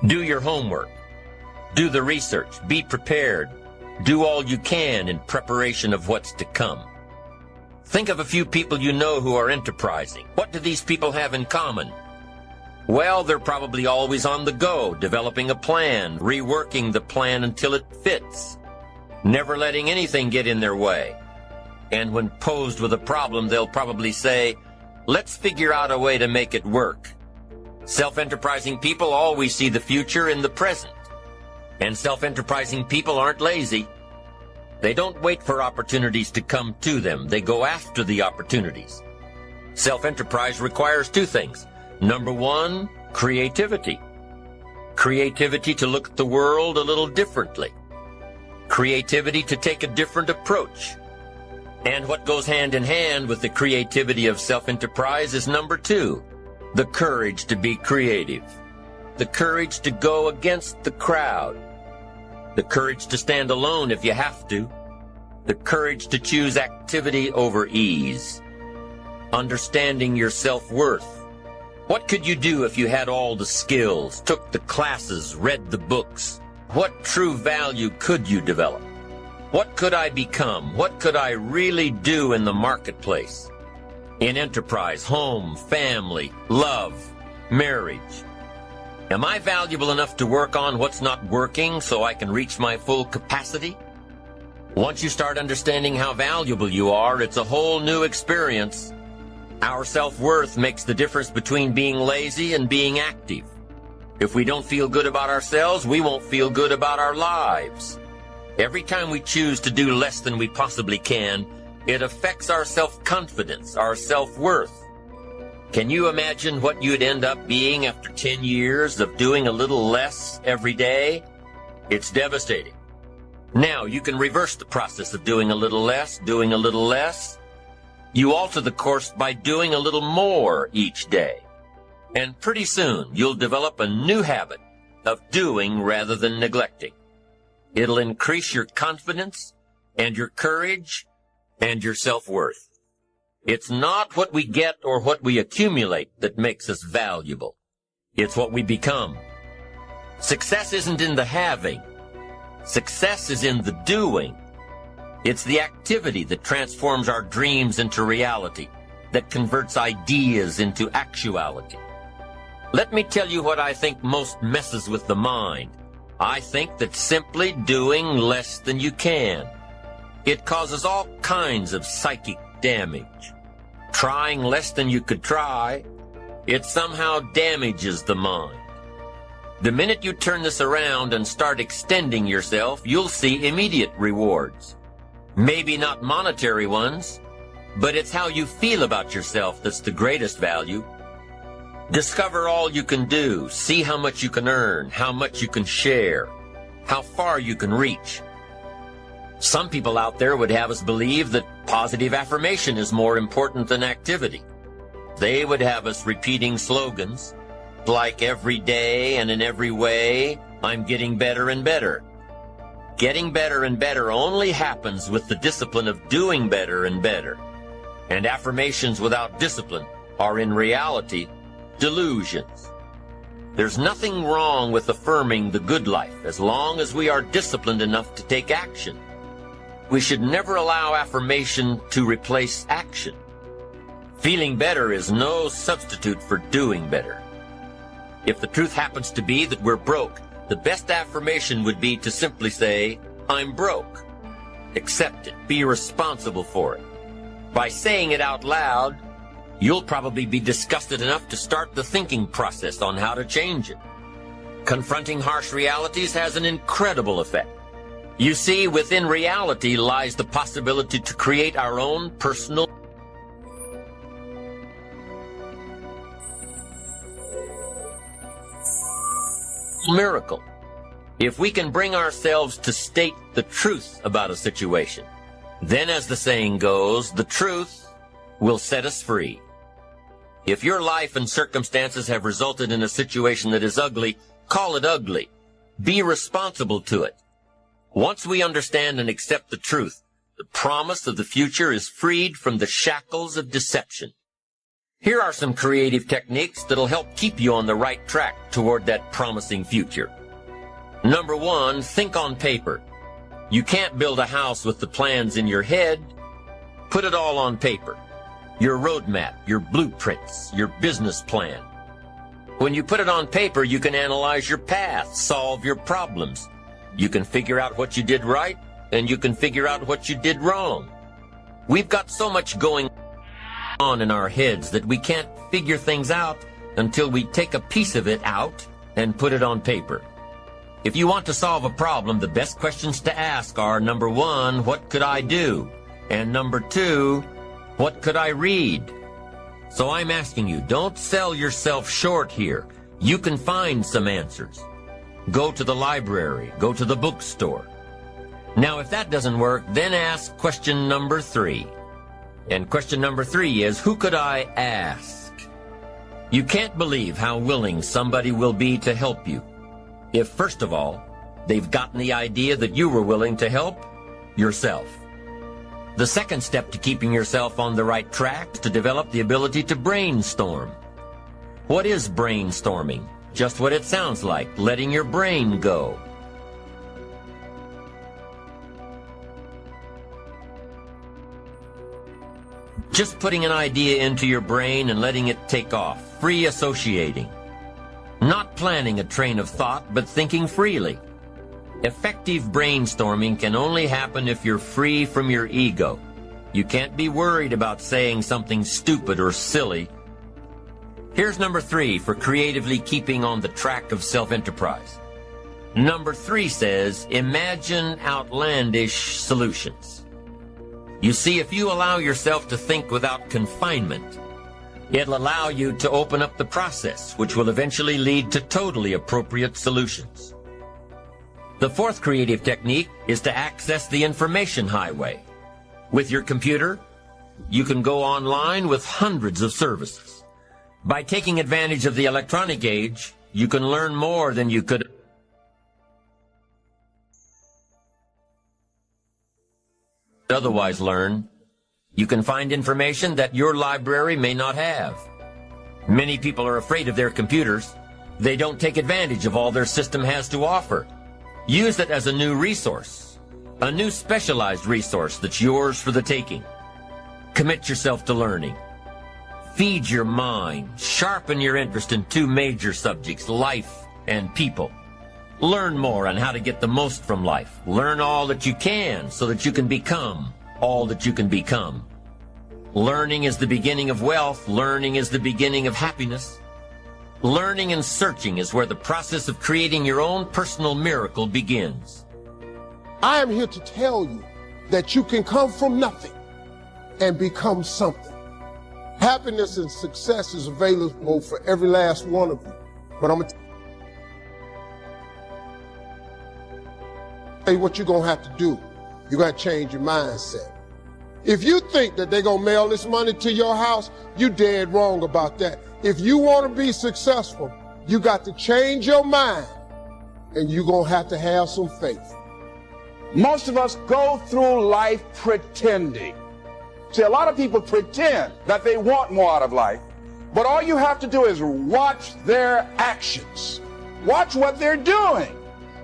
Do your homework. Do the research. Be prepared. Do all you can in preparation of what's to come. Think of a few people you know who are enterprising. What do these people have in common? Well, they're probably always on the go, developing a plan, reworking the plan until it fits, never letting anything get in their way. And when posed with a problem, they'll probably say, let's figure out a way to make it work. Self-enterprising people always see the future in the present. And self-enterprising people aren't lazy. They don't wait for opportunities to come to them. They go after the opportunities. Self-enterprise requires two things. Number one, creativity. Creativity to look at the world a little differently. Creativity to take a different approach. And what goes hand in hand with the creativity of self-enterprise is number two, the courage to be creative. The courage to go against the crowd. The courage to stand alone if you have to. The courage to choose activity over ease. Understanding your self-worth. What could you do if you had all the skills, took the classes, read the books? What true value could you develop? What could I become? What could I really do in the marketplace? In enterprise, home, family, love, marriage. Am I valuable enough to work on what's not working so I can reach my full capacity? Once you start understanding how valuable you are, it's a whole new experience. Our self-worth makes the difference between being lazy and being active. If we don't feel good about ourselves, we won't feel good about our lives. Every time we choose to do less than we possibly can, it affects our self-confidence, our self-worth. Can you imagine what you'd end up being after 10 years of doing a little less every day? It's devastating. Now, you can reverse the process of doing a little less, doing a little less. You alter the course by doing a little more each day. And pretty soon, you'll develop a new habit of doing rather than neglecting. It'll increase your confidence and your courage and your self-worth. It's not what we get or what we accumulate that makes us valuable. It's what we become. Success isn't in the having. Success is in the doing. It's the activity that transforms our dreams into reality, that converts ideas into actuality. Let me tell you what I think most messes with the mind. I think that simply doing less than you can. It causes all kinds of psychic damage. Trying less than you could try, it somehow damages the mind. The minute you turn this around and start extending yourself, you'll see immediate rewards. Maybe not monetary ones, but it's how you feel about yourself that's the greatest value. Discover all you can do, see how much you can earn, how much you can share, how far you can reach. Some people out there would have us believe that positive affirmation is more important than activity. They would have us repeating slogans like every day and in every way, I'm getting better and better. Getting better and better only happens with the discipline of doing better and better. And affirmations without discipline are in reality delusions. There's nothing wrong with affirming the good life as long as we are disciplined enough to take action. We should never allow affirmation to replace action. Feeling better is no substitute for doing better. If the truth happens to be that we're broke, the best affirmation would be to simply say, I'm broke. Accept it. Be responsible for it. By saying it out loud, you'll probably be disgusted enough to start the thinking process on how to change it. Confronting harsh realities has an incredible effect. You see, within reality lies the possibility to create our own personal miracle. If we can bring ourselves to state the truth about a situation, then, as the saying goes, the truth will set us free. If your life and circumstances have resulted in a situation that is ugly, call it ugly. Be responsible to it. Once we understand and accept the truth, the promise of the future is freed from the shackles of deception. Here are some creative techniques that'll help keep you on the right track toward that promising future. Number 1, think on paper. You can't build a house with the plans in your head. Put it all on paper. Your roadmap, your blueprints, your business plan. When you put it on paper, you can analyze your path, solve your problems. You can figure out what you did right, and you can figure out what you did wrong. We've got so much going on in our heads that we can't figure things out until we take a piece of it out and put it on paper. If you want to solve a problem, the best questions to ask are, number 1, what could I do? And number 2, what could I read? So I'm asking you, don't sell yourself short here. You can find some answers. Go to the library, go to the bookstore. Now, if that doesn't work, then ask question number 3. And question number 3 is, who could I ask? You can't believe how willing somebody will be to help you if, first of all, they've gotten the idea that you were willing to help yourself. The second step to keeping yourself on the right track is to develop the ability to brainstorm. What is brainstorming? Just what it sounds like, letting your brain go. Just putting an idea into your brain and letting it take off, free associating. Not planning a train of thought, but thinking freely. Effective brainstorming can only happen if you're free from your ego. You can't be worried about saying something stupid or silly. Here's number 3 for creatively keeping on the track of self-enterprise. Number 3 says, imagine outlandish solutions. You see, if you allow yourself to think without confinement, it'll allow you to open up the process, which will eventually lead to totally appropriate solutions. The 4th creative technique is to access the information highway. With your computer, you can go online with hundreds of services. By taking advantage of the electronic age, you can learn more than you could otherwise learn. You can find information that your library may not have. Many people are afraid of their computers. They don't take advantage of all their system has to offer. Use it as a new resource, a new specialized resource that's yours for the taking. Commit yourself to learning. Feed your mind. Sharpen your interest in 2 major subjects, life and people. Learn more on how to get the most from life. Learn all that you can so that you can become all that you can become. Learning is the beginning of wealth. Learning is the beginning of happiness. Learning and searching is where the process of creating your own personal miracle begins. I am here to tell you that you can come from nothing and become something. Happiness and success is available for every last one of you. But I'm going to tell you what you're going to have to do. You got to change your mindset. If you think that they're going to mail this money to your house, you're dead wrong about that. If you want to be successful, you got to change your mind, and you're going to have some faith. Most of us go through life pretending. See, a lot of people pretend that they want more out of life, but all you have to do is watch their actions. Watch what they're doing.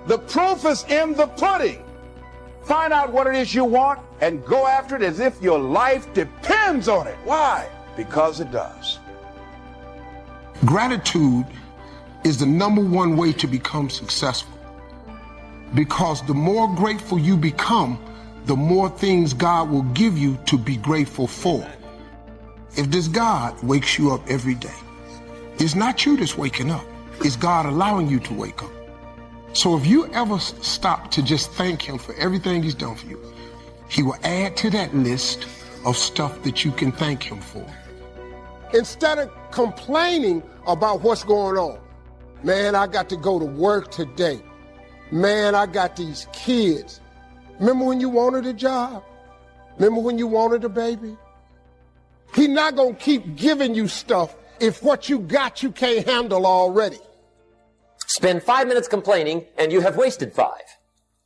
The proof is in the pudding. Find out what it is you want and go after it as if your life depends on it. Why? Because it does. Gratitude is the #1 way to become successful. Because the more grateful you become, the more things God will give you to be grateful for. If this God wakes you up every day, it's not you that's waking up. It's God allowing you to wake up. So if you ever stop to just thank him for everything he's done for you, he will add to that list of stuff that you can thank him for. Instead of complaining about what's going on, man, I got to go to work today. Man, I got these kids. Remember when you wanted a job? Remember when you wanted a baby? He's not going to keep giving you stuff if what you got you can't handle already. Spend 5 minutes complaining, and you have wasted 5.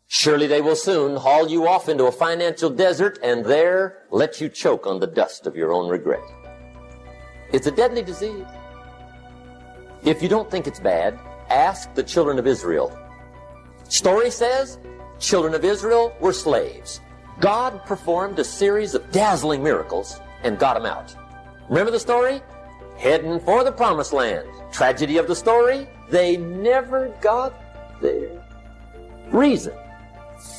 Surely they will soon haul you off into a financial desert and there let you choke on the dust of your own regret. It's a deadly disease. If you don't think it's bad, ask the children of Israel. Story says, children of Israel were slaves. God performed a series of dazzling miracles and got them out. Remember the story? Heading for the promised land. Tragedy of the story, they never got there. Reason,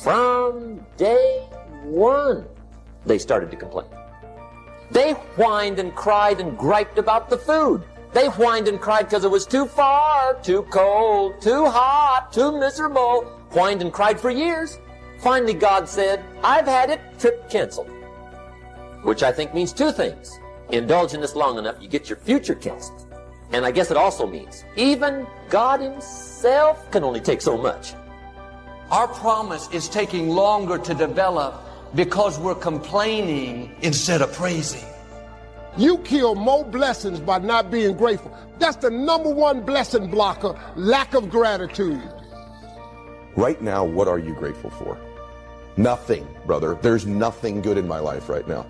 from day one, they started to complain. They whined and cried and griped about the food. They whined and cried because it was too far, too cold, too hot, too miserable. Whined and cried for years. Finally, God said, I've had it, trip canceled. Which I think means two things. Indulge in this long enough, you get your future canceled. And I guess it also means even God himself can only take so much. Our promise is taking longer to develop because we're complaining instead of praising. You kill more blessings by not being grateful. That's the number one blessing blocker, lack of gratitude. Right now, what are you grateful for? Nothing, brother. There's nothing good in my life right now.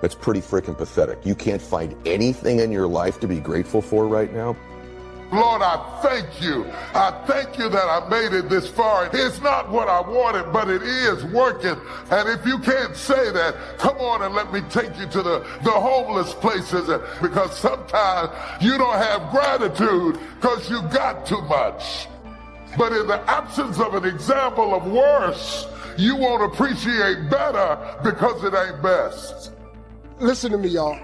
That's pretty freaking pathetic. You can't find anything in your life to be grateful for right now? Lord, I thank you. I thank you that I made it this far. It's not what I wanted, but it is working. And if you can't say that, come on and let me take you to the homeless places, because sometimes you don't have gratitude because you got too much. But in the absence of an example of worse, you won't appreciate better because it ain't best. Listen to me, y'all.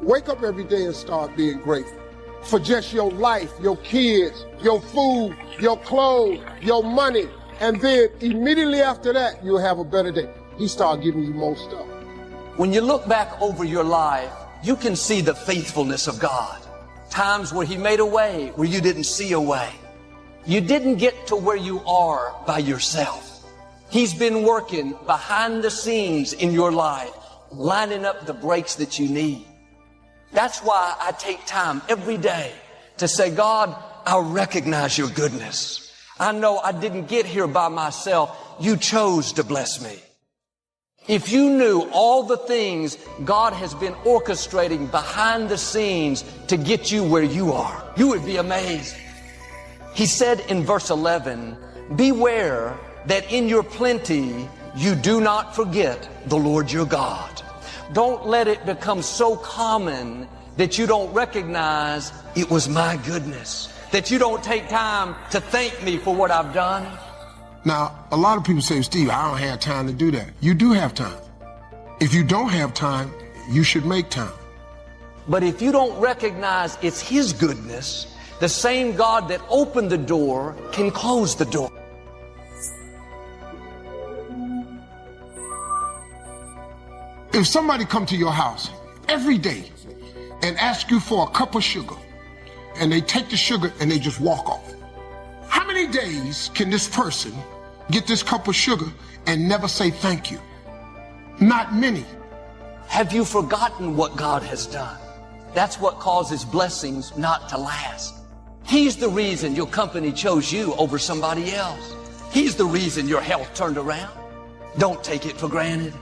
Wake up every day and start being grateful for just your life, your kids, your food, your clothes, your money. And then immediately after that, you'll have a better day. He start giving you more stuff. When you look back over your life, you can see the faithfulness of God. Times where he made a way where you didn't see a way. You didn't get to where you are by yourself. He's been working behind the scenes in your life, lining up the breaks that you need. That's why I take time every day to say, God, I recognize your goodness. I know I didn't get here by myself. You chose to bless me. If you knew all the things God has been orchestrating behind the scenes to get you where you are, you would be amazed. He said in verse 11, beware that in your plenty you do not forget the Lord your God. Don't let it become so common that you don't recognize it was my goodness, that you don't take time to thank me for what I've done. Now, a lot of people say, Steve, I don't have time to do that. You do have time. If you don't have time, you should make time. But if you don't recognize it's his goodness, the same God that opened the door can close the door. If somebody come to your house every day and ask you for a cup of sugar, and they take the sugar and they just walk off, how many days can this person get this cup of sugar and never say thank you? Not many. Have you forgotten what God has done? That's what causes blessings not to last. He's the reason your company chose you over somebody else. He's the reason your health turned around. Don't take it for granted.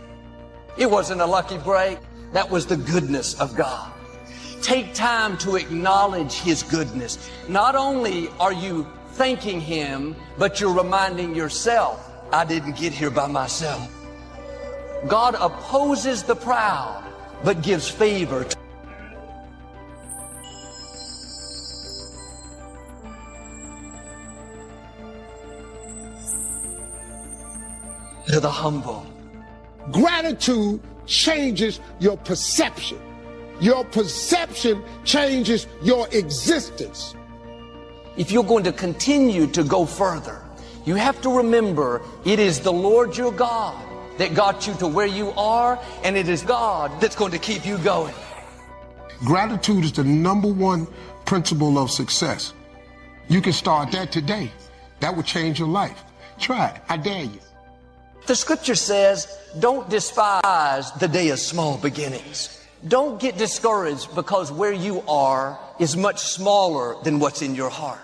It wasn't a lucky break. That was the goodness of God. Take time to acknowledge his goodness. Not only are you thanking him, but you're reminding yourself, I didn't get here by myself. God opposes the proud, but gives favor to the humble. Gratitude changes your perception. Your perception changes your existence. If you're going to continue to go further, you have to remember it is the Lord your God that got you to where you are, and it is God that's going to keep you going. Gratitude is the number one principle of success. You can start that today. That will change your life. Try it. I dare you. The scripture says, don't despise the day of small beginnings. Don't get discouraged because where you are is much smaller than what's in your heart.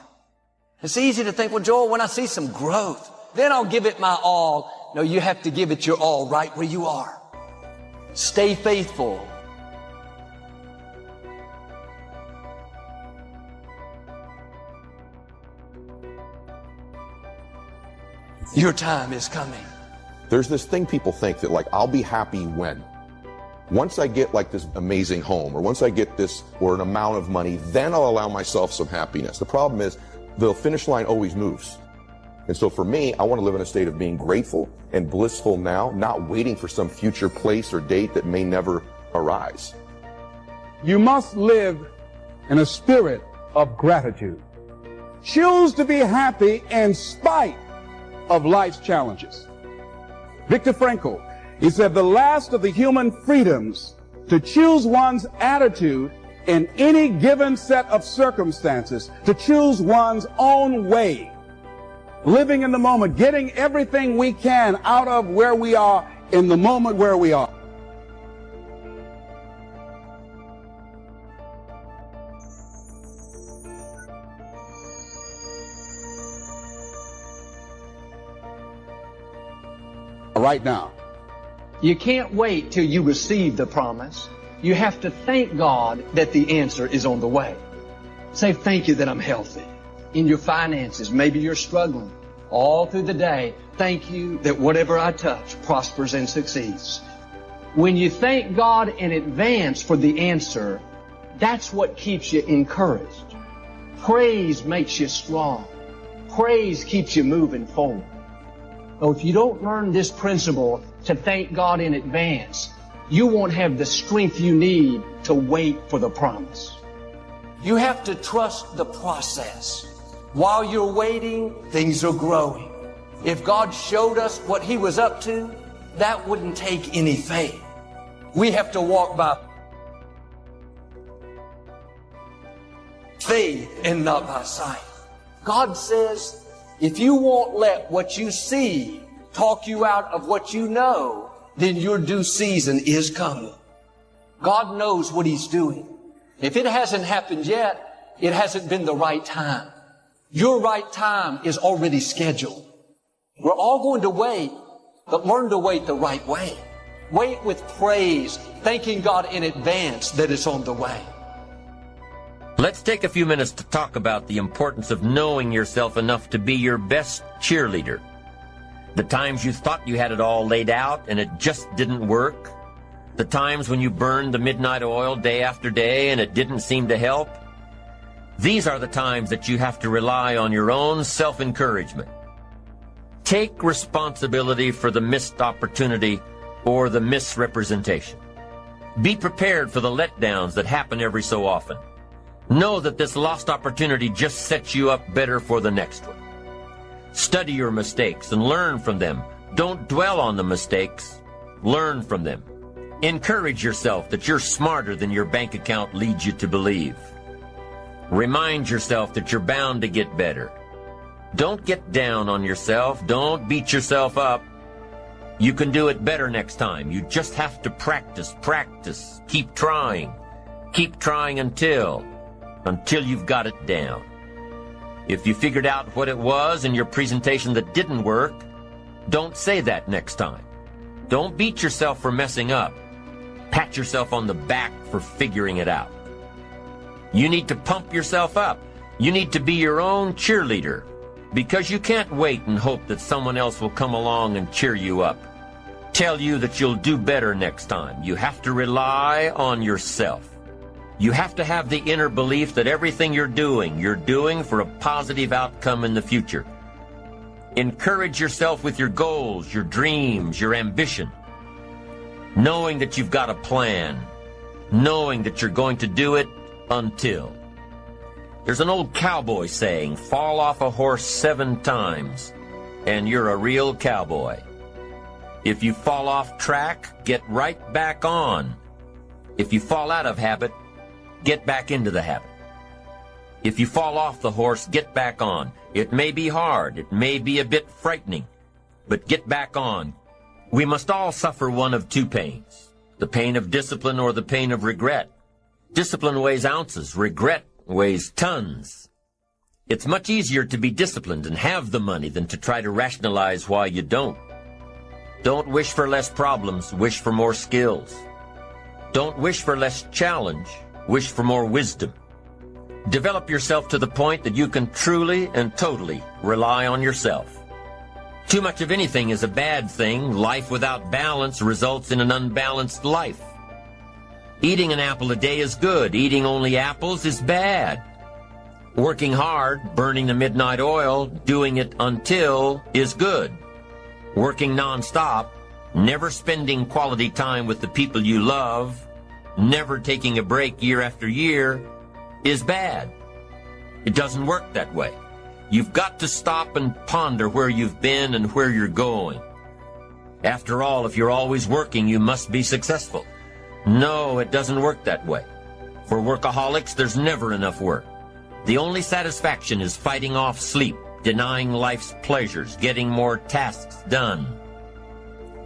It's easy to think, well, Joel, when I see some growth, then I'll give it my all. No, you have to give it your all right where you are. Stay faithful. Your time is coming. There's this thing people think that like, I'll be happy when. Once I get like this amazing home, or once I get this, or an amount of money, then I'll allow myself some happiness. The problem is the finish line always moves. And so for me, I want to live in a state of being grateful and blissful now, not waiting for some future place or date that may never arise. You must live in a spirit of gratitude. Choose to be happy in spite of life's challenges. Viktor Frankl, he said the last of the human freedoms to choose one's attitude in any given set of circumstances, to choose one's own way, living in the moment, getting everything we can out of where we are in the moment where we are. Right now. You can't wait till you receive the promise. You have to thank God that the answer is on the way. Say, thank you that I'm healthy. In your finances, maybe you're struggling. All through the day, thank you that whatever I touch prospers and succeeds. When you thank God in advance for the answer, that's what keeps you encouraged. Praise makes you strong. Praise keeps you moving forward. So if you don't learn this principle to thank God in advance, you won't have the strength you need to wait for the promise. You have to trust the process. While you're waiting, things are growing. If God showed us what He was up to, that wouldn't take any faith. We have to walk by faith and not by sight. God says, if you won't let what you see talk you out of what you know, then your due season is coming. God knows what He's doing. If it hasn't happened yet, it hasn't been the right time. Your right time is already scheduled. We're all going to wait, but learn to wait the right way. Wait with praise, thanking God in advance that it's on the way. Let's take a few minutes to talk about the importance of knowing yourself enough to be your best cheerleader. The times you thought you had it all laid out and it just didn't work. The times when you burned the midnight oil day after day and it didn't seem to help. These are the times that you have to rely on your own self-encouragement. Take responsibility for the missed opportunity or the misrepresentation. Be prepared for the letdowns that happen every so often. Know that this lost opportunity just sets you up better for the next one. Study your mistakes and learn from them. Don't dwell on the mistakes. Learn from them. Encourage yourself that you're smarter than your bank account leads you to believe. Remind yourself that you're bound to get better. Don't get down on yourself. Don't beat yourself up. You can do it better next time. You just have to practice. Keep trying until you've got it down. If you figured out what it was in your presentation that didn't work, don't say that next time. Don't beat yourself for messing up. Pat yourself on the back for figuring it out. You need to pump yourself up. You need to be your own cheerleader, because you can't wait and hope that someone else will come along and cheer you up, tell you that you'll do better next time. You have to rely on yourself. You have to have the inner belief that everything you're doing for a positive outcome in the future. Encourage yourself with your goals, your dreams, your ambition, knowing that you've got a plan, knowing that you're going to do it until. There's an old cowboy saying, fall off a horse 7 times, and you're a real cowboy. If you fall off track, get right back on. If you fall out of habit, get back into the habit. If you fall off the horse, get back on. It may be hard, it may be a bit frightening, but get back on. We must all suffer one of 2 pains, the pain of discipline or the pain of regret. Discipline weighs ounces, regret weighs tons. It's much easier to be disciplined and have the money than to try to rationalize why you don't. Don't wish for less problems, wish for more skills. Don't wish for less challenge, wish for more wisdom. Develop yourself to the point that you can truly and totally rely on yourself. Too much of anything is a bad thing. Life without balance results in an unbalanced life. Eating an apple a day is good. Eating only apples is bad. Working hard, burning the midnight oil, doing it until is good. Working nonstop, never spending quality time with the people you love, never taking a break year after year is bad. It doesn't work that way. You've got to stop and ponder where you've been and where you're going. After all, if you're always working, you must be successful. No, it doesn't work that way. For workaholics, there's never enough work. The only satisfaction is fighting off sleep, denying life's pleasures, getting more tasks done.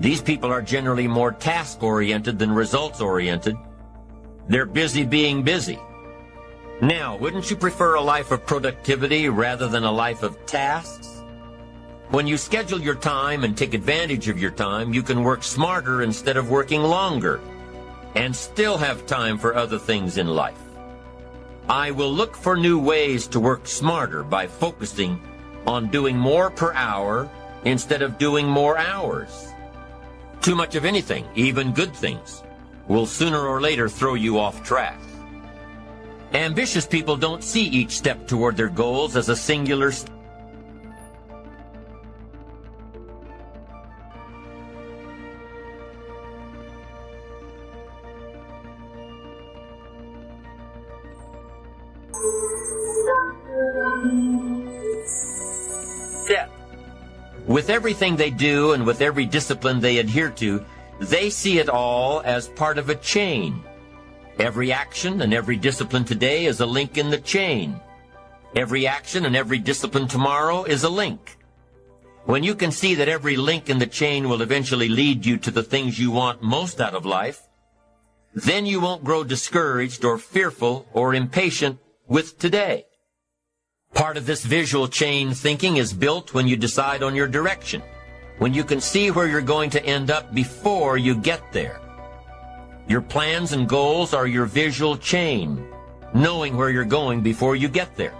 These people are generally more task-oriented than results-oriented. They're busy being busy. Now, wouldn't you prefer a life of productivity rather than a life of tasks? When you schedule your time and take advantage of your time, you can work smarter instead of working longer, and still have time for other things in life. I will look for new ways to work smarter by focusing on doing more per hour instead of doing more hours. Too much of anything, even good things, will sooner or later throw you off track. Ambitious people don't see each step toward their goals as a singular step. With everything they do and with every discipline they adhere to, they see it all as part of a chain. Every action and every discipline today is a link in the chain. Every action and every discipline tomorrow is a link. When you can see that every link in the chain will eventually lead you to the things you want most out of life, then you won't grow discouraged or fearful or impatient with today. Part of this visual chain thinking is built when you decide on your direction, when you can see where you're going to end up before you get there. Your plans and goals are your visual chain, knowing where you're going before you get there.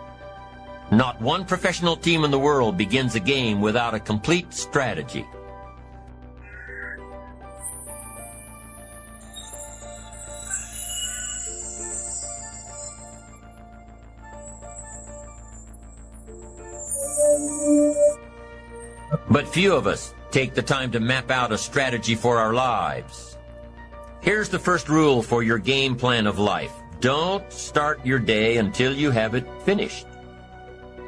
Not one professional team in the world begins a game without a complete strategy. But few of us take the time to map out a strategy for our lives. Here's the first rule for your game plan of life. Don't start your day until you have it finished.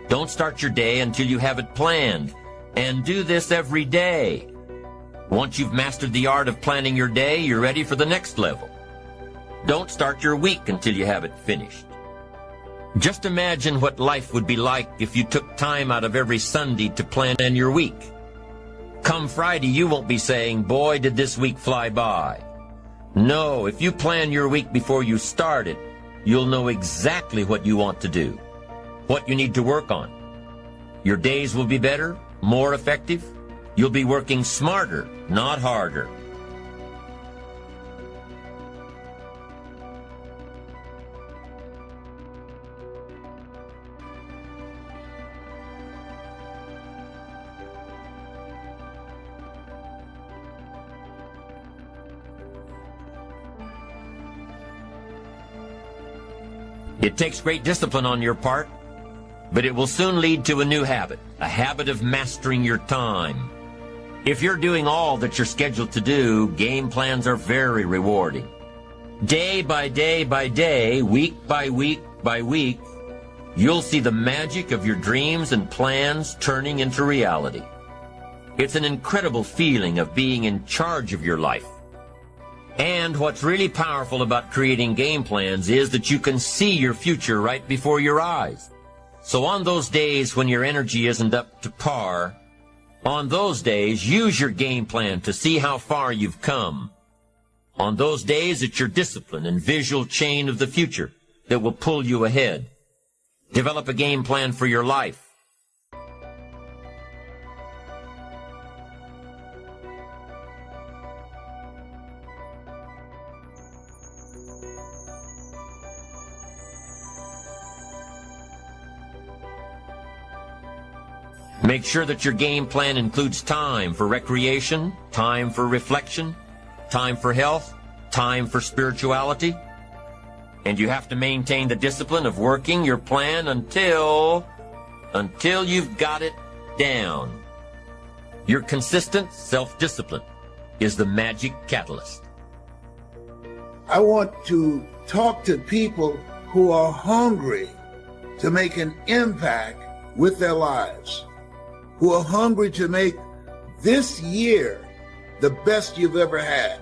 Don't start your day until you have it planned. And do this every day. Once you've mastered the art of planning your day, you're ready for the next level. Don't start your week until you have it finished. Just imagine what life would be like if you took time out of every Sunday to plan your week. Come Friday, you won't be saying, "Boy, did this week fly by." No, if you plan your week before you start it, you'll know exactly what you want to do, what you need to work on. Your days will be better, more effective. You'll be working smarter, not harder. It takes great discipline on your part, but it will soon lead to a new habit, a habit of mastering your time. If you're doing all that you're scheduled to do, game plans are very rewarding. Day by day by day, week by week by week, you'll see the magic of your dreams and plans turning into reality. It's an incredible feeling of being in charge of your life. And what's really powerful about creating game plans is that you can see your future right before your eyes. So on those days when your energy isn't up to par, on those days, use your game plan to see how far you've come. On those days, it's your discipline and visual chain of the future that will pull you ahead. Develop a game plan for your life. Make sure that your game plan includes time for recreation, time for reflection, time for health, time for spirituality. And you have to maintain the discipline of working your plan until you've got it down. Your consistent self-discipline is the magic catalyst. I want to talk to people who are hungry to make an impact with their lives, who are hungry to make this year the best you've ever had.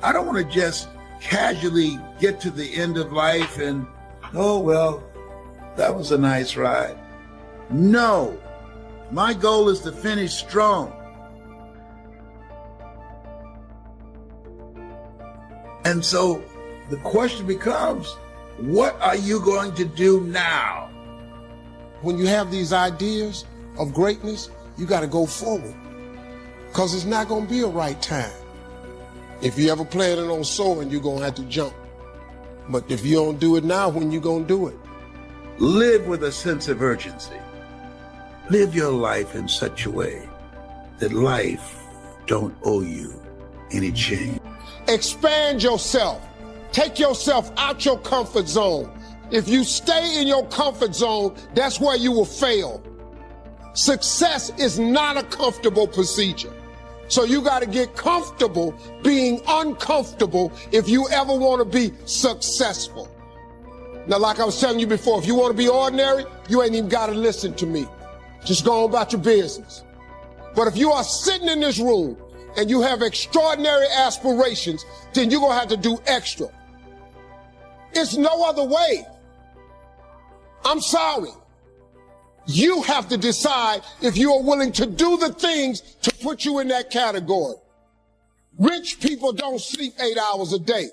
I don't want to just casually get to the end of life and, oh, well, that was a nice ride. No, my goal is to finish strong. And so the question becomes, what are you going to do now? When you have these ideas of greatness, you got to go forward, because it's not going to be a right time. If you ever planning on soaring, you're going to have to jump. But if you don't do it now, when you going to do it? Live with a sense of urgency. Live your life in such a way that life don't owe you any change. Expand yourself. Take yourself out your comfort zone. If you stay in your comfort zone, that's where you will fail. Success is not a comfortable procedure. So you got to get comfortable being uncomfortable if you ever want to be successful. Now, like I was telling you before, if you want to be ordinary, you ain't even got to listen to me. Just go on about your business. But if you are sitting in this room and you have extraordinary aspirations, then you're going to have to do extra. It's no other way. I'm sorry. You have to decide if you are willing to do the things to put you in that category. Rich people don't sleep 8 hours a day.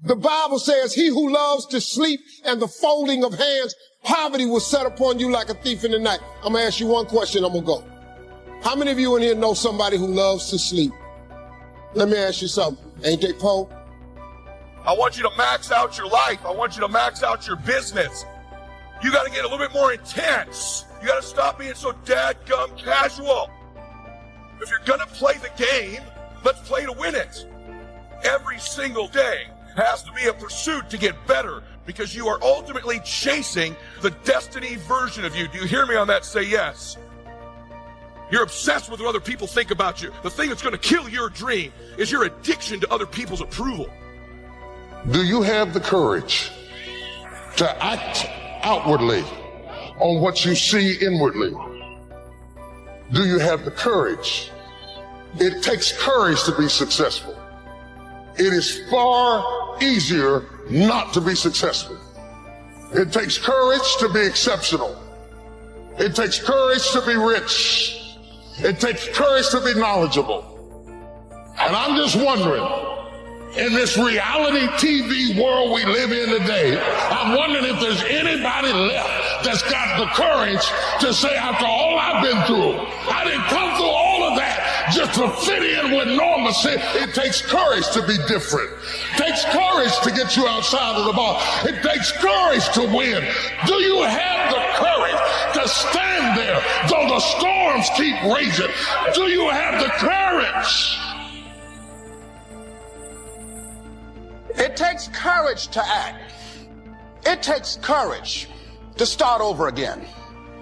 The Bible says, he who loves to sleep and the folding of hands, poverty will set upon you like a thief in the night. I'm going to ask you one question, I'm going to go. How many of you in here know somebody who loves to sleep? Let me ask you something. Ain't they Poe? I want you to max out your life. I want you to max out your business. You got to get a little bit more intense. You got to stop being so dadgum casual. If you're going to play the game, let's play to win it. Every single day has to be a pursuit to get better, because you are ultimately chasing the destiny version of you. Do you hear me on that? Say yes. You're obsessed with what other people think about you. The thing that's going to kill your dream is your addiction to other people's approval. Do you have the courage to act outwardly on what you see inwardly? Do you have the courage? It takes courage to be successful. It is far easier not to be successful. It takes courage to be exceptional. It takes courage to be rich. It takes courage to be knowledgeable. And I'm just wondering, in this reality TV world we live in today, I'm wondering if there's anybody left that's got the courage to say, after all I've been through, I didn't come through all of that just to fit in with normalcy. It takes courage to be different. It takes courage to get you outside of the box. It takes courage to win. Do you have the courage to stand there though the storms keep raging? Do you have the courage? It takes courage to act. It takes courage to start over again.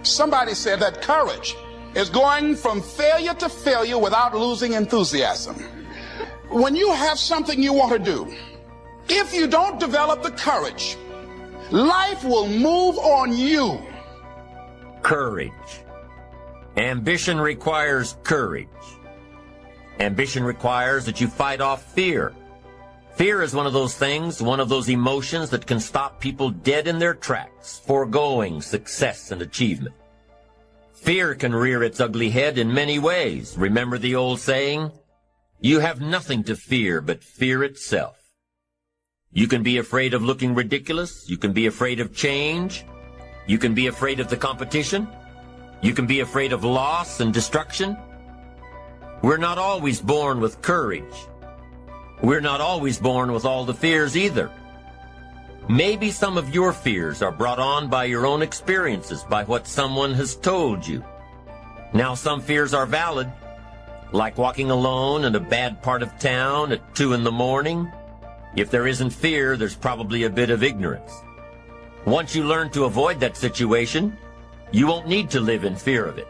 Somebody said that courage is going from failure to failure without losing enthusiasm. When you have something you want to do, if you don't develop the courage, life will move on you. Courage. Ambition requires courage. Ambition requires that you fight off fear. Fear is one of those things, one of those emotions that can stop people dead in their tracks, foregoing success and achievement. Fear can rear its ugly head in many ways. Remember the old saying? You have nothing to fear but fear itself. You can be afraid of looking ridiculous. You can be afraid of change. You can be afraid of the competition. You can be afraid of loss and destruction. We're not always born with courage. We're not always born with all the fears either. Maybe some of your fears are brought on by your own experiences, by what someone has told you. Now, some fears are valid, like walking alone in a bad part of town at 2 in the morning. If there isn't fear, there's probably a bit of ignorance. Once you learn to avoid that situation, you won't need to live in fear of it.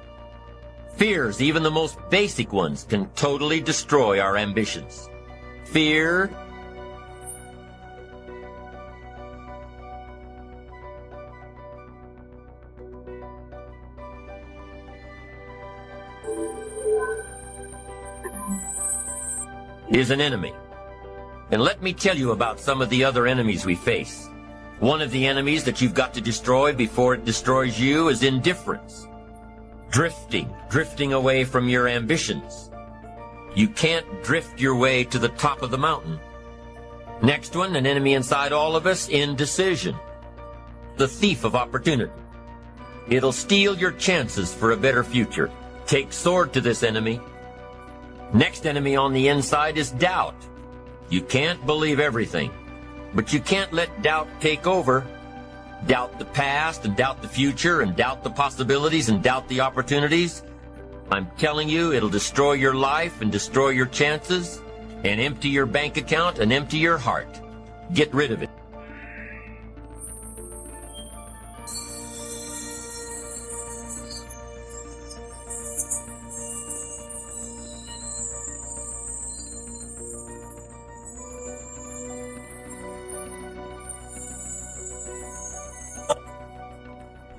Fears, even the most basic ones, can totally destroy our ambitions. Fear is an enemy. And let me tell you about some of the other enemies we face. One of the enemies that you've got to destroy before it destroys you is indifference. Drifting away from your ambitions. You can't drift your way to the top of the mountain. Next one, an enemy inside all of us, indecision. The thief of opportunity. It'll steal your chances for a better future. Take sword to this enemy. Next enemy on the inside is doubt. You can't believe everything, but you can't let doubt take over. Doubt the past and doubt the future and doubt the possibilities and doubt the opportunities. I'm telling you, it'll destroy your life and destroy your chances and empty your bank account and empty your heart. Get rid of it.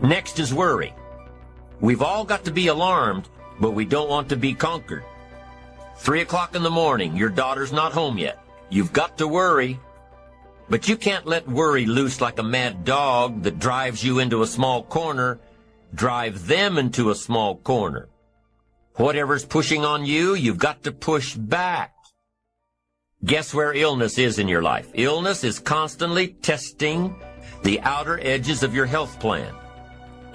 Next is worry. We've all got to be alarmed, but we don't want to be conquered. 3 o'clock in the morning, your daughter's not home yet. You've got to worry. But you can't let worry loose like a mad dog that drives you into a small corner. Drive them into a small corner. Whatever's pushing on you, you've got to push back. Guess where illness is in your life? Illness is constantly testing the outer edges of your health plan.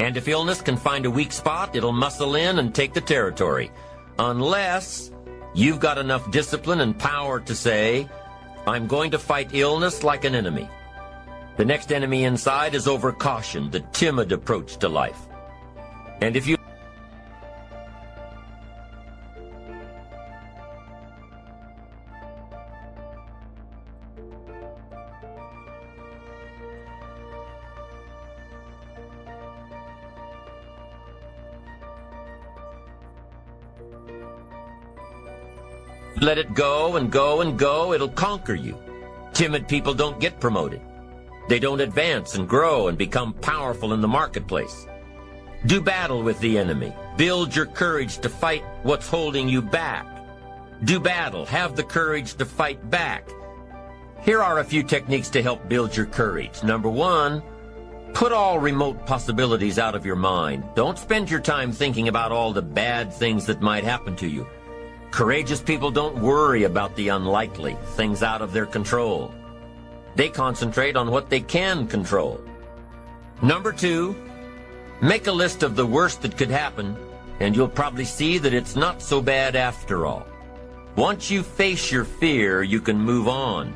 And if illness can find a weak spot, it'll muscle in and take the territory. Unless you've got enough discipline and power to say, I'm going to fight illness like an enemy. The next enemy inside is overcaution, the timid approach to life. And if you let it go and go and go, it'll conquer you. Timid people don't get promoted. They don't advance and grow and become powerful in the marketplace. Do battle with the enemy. Build your courage to fight what's holding you back. Do battle. Have the courage to fight back. Here are a few techniques to help build your courage. Number 1, put all remote possibilities out of your mind. Don't spend your time thinking about all the bad things that might happen to you. Courageous people don't worry about the unlikely, things out of their control. They concentrate on what they can control. Number 2, make a list of the worst that could happen, and you'll probably see that it's not so bad after all. Once you face your fear, you can move on.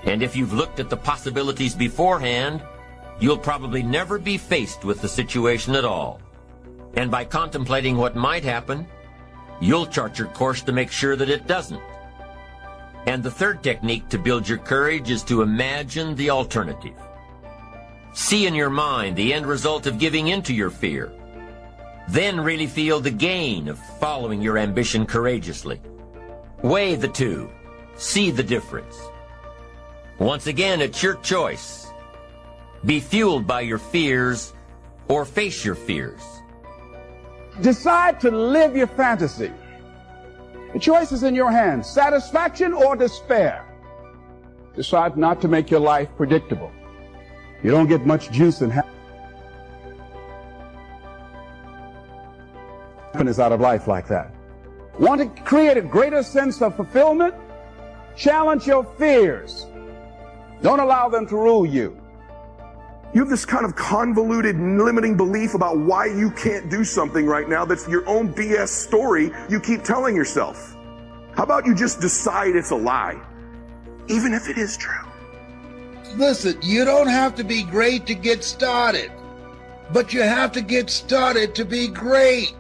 And if you've looked at the possibilities beforehand, you'll probably never be faced with the situation at all. And by contemplating what might happen, you'll chart your course to make sure that it doesn't. And the third technique to build your courage is to imagine the alternative. See in your mind the end result of giving into your fear. Then really feel the gain of following your ambition courageously. Weigh the two. See the difference. Once again, it's your choice. Be fueled by your fears or face your fears. Decide to live your fantasy. The choice is in your hands, satisfaction or despair. Decide not to make your life predictable. You don't get much juice and happiness out of life like that. Want to create a greater sense of fulfillment? Challenge your fears. Don't allow them to rule you. You have this kind of convoluted, limiting belief about why you can't do something right now that's your own BS story you keep telling yourself. How about you just decide it's a lie, even if it is true? Listen, you don't have to be great to get started, but you have to get started to be great.